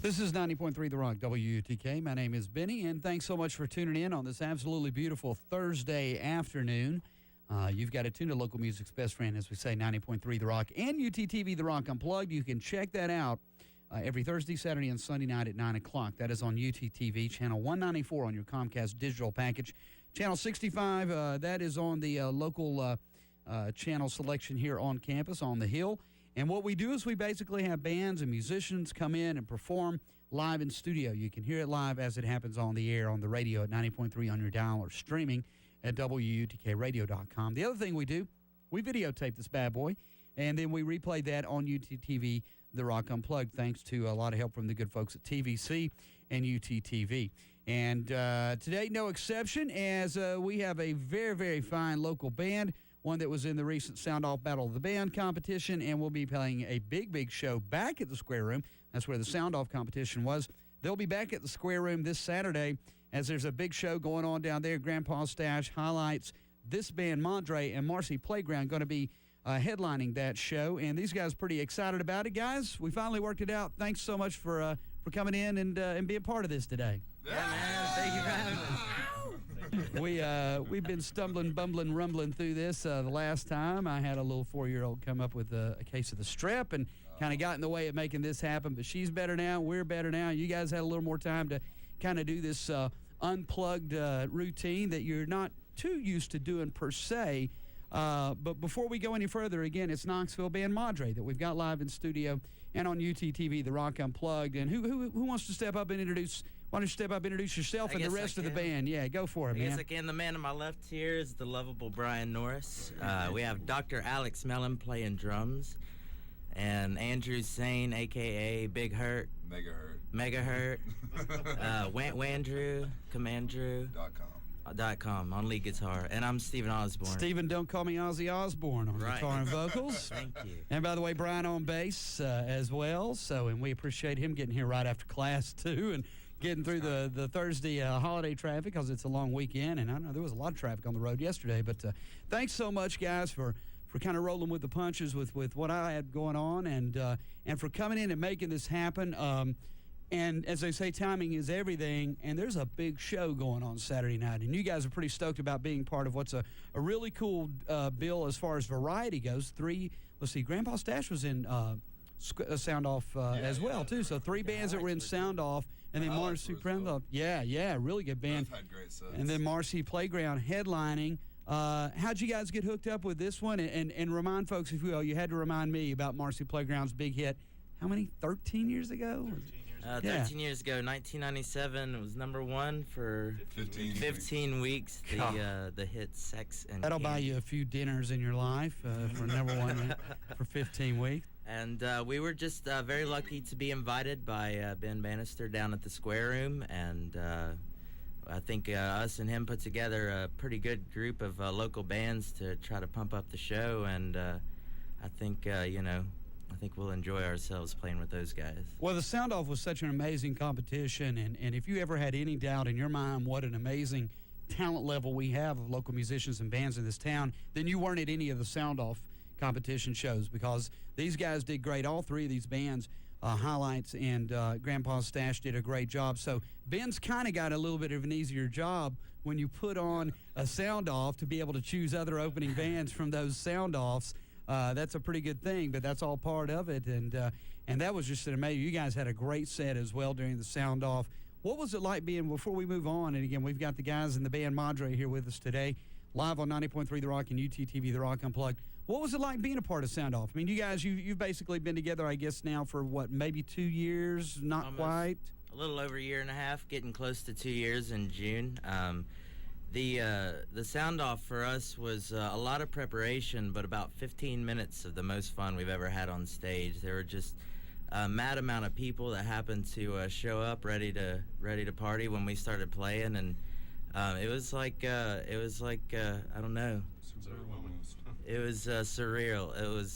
This is 90.3 The Rock, WUTK. My name is Benny, and thanks so much for tuning in on this absolutely beautiful Thursday afternoon. You've got to tune to local music's best friend, as we say, 90.3 The Rock and UTTV The Rock Unplugged. You can check that out every Thursday, Saturday, and Sunday night at 9 o'clock. That is on UTTV, channel 194 on your Comcast digital package. Channel 65, that is on the local channel selection here on campus on the Hill. And what we do is we basically have bands and musicians come in and perform live in studio. You can hear it live as it happens on the air on the radio at 90.3 on your dial or streaming at WUTKradio.com. The other thing we do, we videotape this bad boy, and then we replay that on UTTV, The Rock Unplugged, thanks to a lot of help from the good folks at TVC and UTTV. And today, no exception, as we have a very, very fine local band, one that was in the recent Sound Off Battle of the Band competition, and we'll be playing a big, big show back at the Square Room. That's where the Sound Off competition was. They'll be back at the Square Room this Saturday, as there's a big show going on down there. Grandpa's Stash highlights this band, Madre, and Marcy Playground going to be headlining that show, and these guys are pretty excited about it. Guys, we finally worked it out. Thanks so much for coming in and being part of this today. Yeah, man. Thank you for having us. We've been stumbling, bumbling, rumbling through this. The last time I had a little 4-year-old come up with a case of the strep and kind of got in the way of making this happen, but she's better now. We're better now. You guys had a little more time to kind of do this unplugged routine that you're not too used to doing per se. But before we go any further, again, it's Knoxville band Madre that we've got live in studio and on UTTV, The Rock Unplugged. And who wants to step up and introduce? Why don't you step up and introduce yourself and the rest of the band? Yeah, go for it, man. I guess I can. The man on my left here is the lovable Brian Norris. We have Dr. Alex Mellon playing drums, and Andrew Sane, a.k.a. Big Hurt. Mega Hurt. Wandrew, Commandrew.com on lead guitar, and I'm Stephen Osborne. Stephen, don't call me Ozzy Osbourne on guitar and vocals. Thank you. And by the way, Brian on bass as well. And we appreciate him getting here right after class too, and getting through the Thursday holiday traffic, because it's a long weekend, and I know there was a lot of traffic on the road yesterday. But thanks so much, guys, for kind of rolling with the punches with what I had going on, and for coming in and making this happen. And as they say, timing is everything, and there's a big show going on Saturday night, and you guys are pretty stoked about being part of what's a really cool bill as far as variety goes. Grandpa's Stash was in Sound Off as well, too. So 3 bands that were in Sound Off, and then Marcy Playground. Yeah, really good band. Both had great sets. And then Marcy Playground headlining. How'd you guys get hooked up with this one? And remind folks, if you will, you had to remind me about Marcy Playground's big hit. How many? 13 years ago? 13 years ago, 1997. It was #1 for 15 weeks. The hit "Sex and That'll Candy." buy you a few dinners in your life for #1 for 15 weeks. And we were just very lucky to be invited by Ben Bannister down at the Square Room, and I think us and him put together a pretty good group of local bands to try to pump up the show, and I think I think we'll enjoy ourselves playing with those guys. Well, the Sound Off was such an amazing competition, and if you ever had any doubt in your mind what an amazing talent level we have of local musicians and bands in this town, then you weren't at any of the Sound Off competition shows, because these guys did great. All 3 of these bands, Highlights and Grandpa's Stash, did a great job. So Ben's kind of got a little bit of an easier job when you put on a Sound Off to be able to choose other opening bands from those Sound Offs. That's a pretty good thing, but that's all part of it, and that was just an amazing. You guys had a great set as well during the Sound Off. What was it like being, before we move on, and again, we've got the guys in the band Madre here with us today, live on 90.3 The Rock and UTTV The Rock Unplugged. What was it like being a part of Sound Off? I mean, you guys, you've basically been together, I guess, now for what, maybe 2 years? Not Almost. Quite. A little over a year and a half, getting close to 2 years in June. The Sound Off for us was a lot of preparation, but about 15 minutes of the most fun we've ever had on stage. There were just a mad amount of people that happened to show up ready to party when we started playing, and it was like I don't know. It was surreal.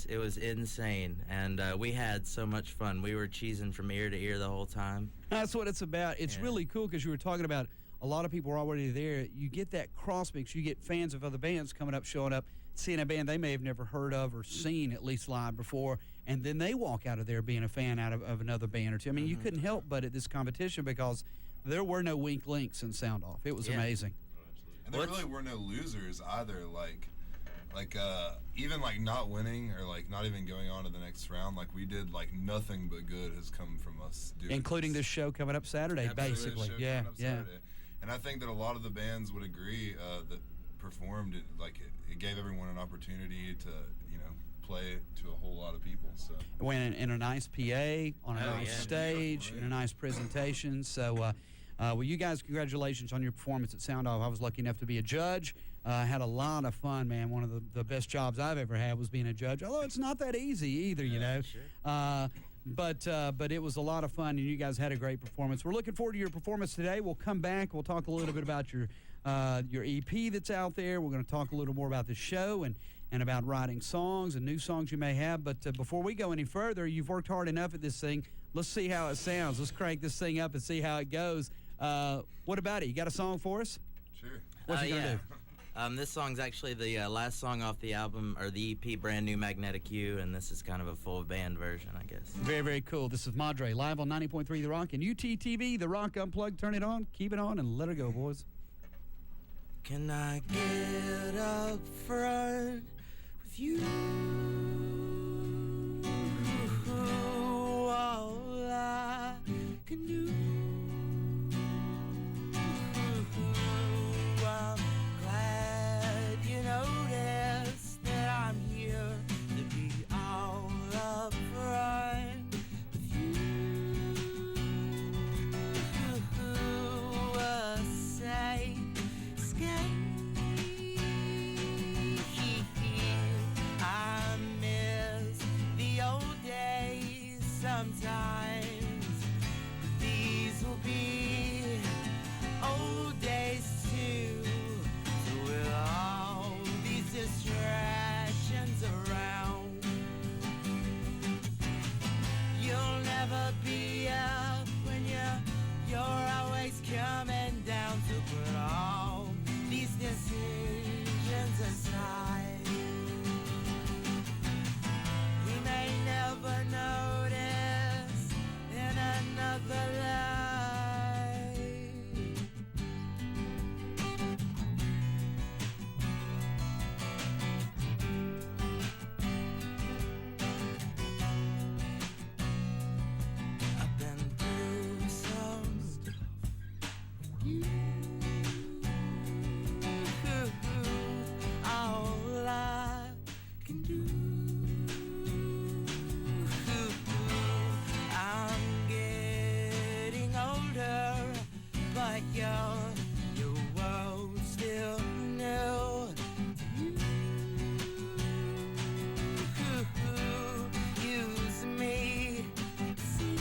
It was insane, and we had so much fun. We were cheesing from ear to ear the whole time. That's what it's about. It's really cool, because you were talking about a lot of people are already there. You get that cross mix. You get fans of other bands coming up, showing up, seeing a band they may have never heard of or seen, at least live before, and then they walk out of there being a fan of another band or two. I mean, you couldn't help but at this competition because there were no weak links in Sound Off. It was amazing. And there really were no losers either. Even like not winning or like not even going on to the next round, like we did, like nothing but good has come from us doing including this show coming up Saturday, basically. Yeah. Saturday. And I think that a lot of the bands would agree that performed it, like it gave everyone an opportunity to play to a whole lot of people. So went in a nice PA on a nice stage, in a nice presentation. So well, you guys, congratulations on your performance at Sound Off. I was lucky enough to be a judge. Had a lot of fun, man. One of the best jobs I've ever had was being a judge, although it's not that easy either, you know. Sure. But it was a lot of fun, and you guys had a great performance. We're looking forward to your performance today. We'll come back. We'll talk a little bit about your EP that's out there. We're going to talk a little more about the show and about writing songs and new songs you may have. But before we go any further, you've worked hard enough at this thing. Let's see how it sounds. Let's crank this thing up and see how it goes. What about it? You got a song for us? Sure. What you gonna do? This song's actually the last song off the album, or the EP, Brand New Magnetic You, and this is kind of a full band version, I guess. Very, very cool. This is Madre, live on 90.3 The Rock and UTTV, The Rock Unplugged. Turn it on, keep it on, and let it go, boys. Can I get up front with you? All I can do. I'm glad you noticed that I'm here to be all up front with you. A safe escape. I miss the old days sometimes, but these will be old days too. So with all these distractions around, you'll never be up when you're always coming down. To put all these decisions aside, we may never notice in another life. I've been through some stuff. You, all I can do. I'm getting older, but your world still new. Use me, see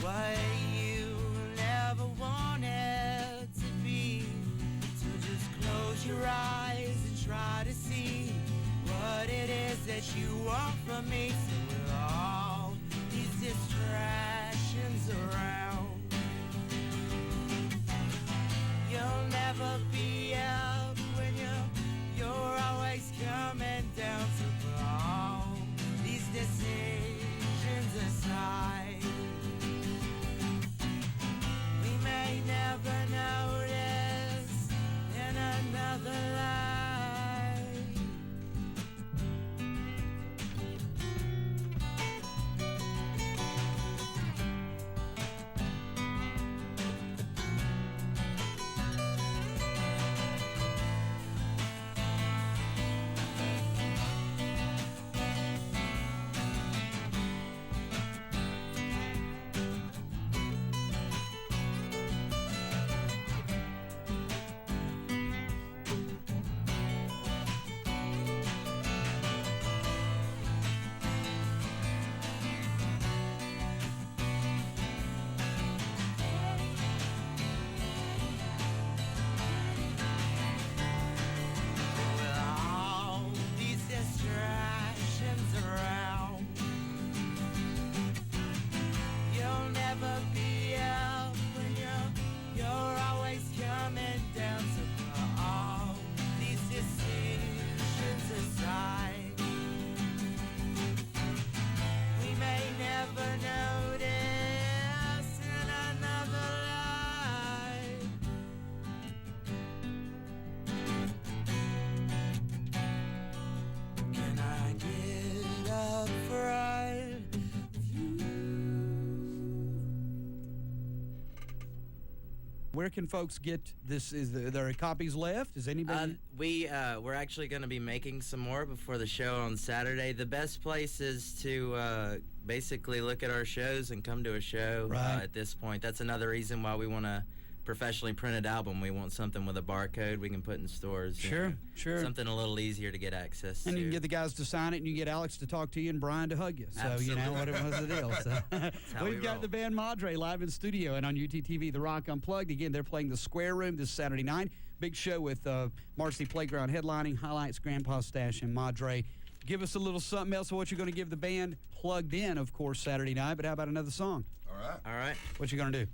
what you never wanted to be. So just close your eyes and try to see what it is that you want from me. So with all these distractions around, you'll never be up when you're always coming down. So put all these decisions aside, we may never notice in another life. Where can folks get this? There copies left? Is anybody? We're actually going to be making some more before the show on Saturday. The best place is to basically look at our shows and come to a show. Right. At this point, that's another reason why we want a professionally printed album. We want something with a barcode we can put in stores. Sure. Something a little easier to get access to. And you can get the guys to sign it, and you get Alex to talk to you and Brian to hug you. So, Absolutely. what it was the deal. So. how We've we got roll. the band Madre live in studio and on UTTV, The Rock Unplugged. Again, they're playing the Square Room this Saturday night. Big show with Marcy Playground headlining, highlights Grandpa Stash and Madre. Give us a little something else of what you're going to give the band Plugged In, of course, Saturday night. But how about another song? All right. What you going to do?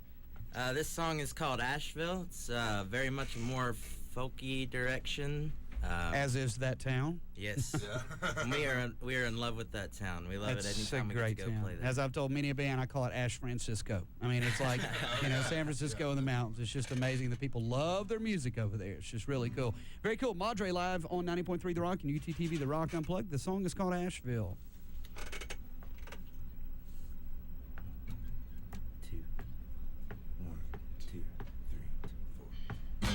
This song is called Asheville. It's very much a more folky direction. As is that town. Yes. Yeah. we are in love with that town. We love it It's a anytime we great get to go town. play there. As I've told many a band, I call it Ash Francisco. I mean, it's like, San Francisco in the mountains. It's just amazing. The people love their music over there. It's just really cool. Very cool. Madre live on 90.3 The Rock and UTTV The Rock Unplugged. The song is called Asheville. Two. 1, 2, 3, 4.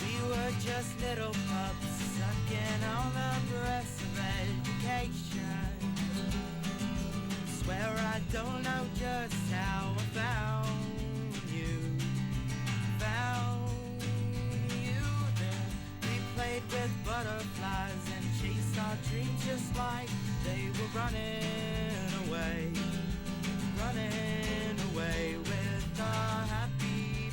We were just little pups sucking on the breath of education. Swear I don't know just how I found you. Then we played with butterflies and chased our dreams just like they were running away. Running away with our happy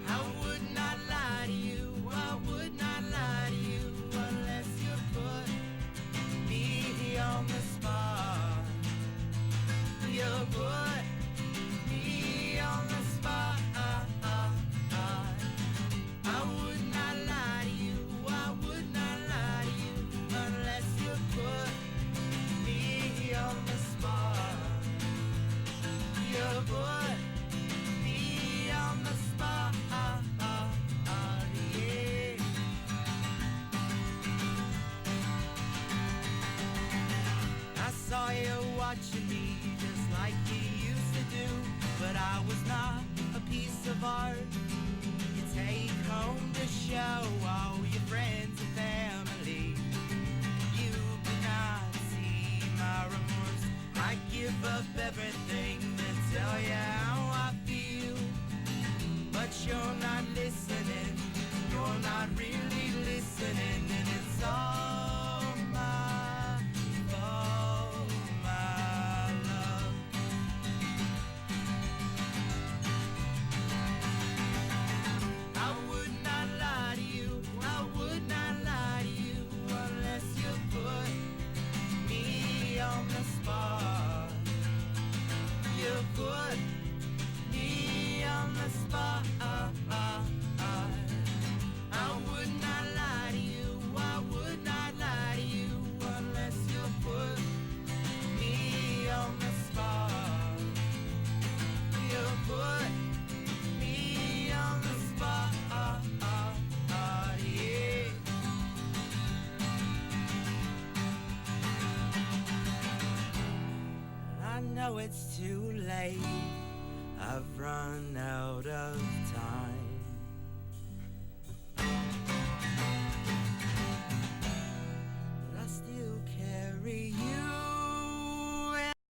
I would not lie to you, I would not lie to you unless you put me on the spot. You put me on the spot. I would not lie to you, I would not lie to you unless you put me on the spot. You put me on the spot. Yeah. I saw you watching me just like you used to do, but I was not a piece of art you take home to show all your friends and family. You could not see my remorse. I give up everything to tell you how I feel, but you're not listening. You're not really listening, and it's all my fault, my love. I would not lie to you, I would not lie to you unless you put me on the spot. You put me on the spot. I would not lie to you, I would not lie to you unless you put me on the spot. You put me on the spot. Yeah. I know it's too late. I've run out of time.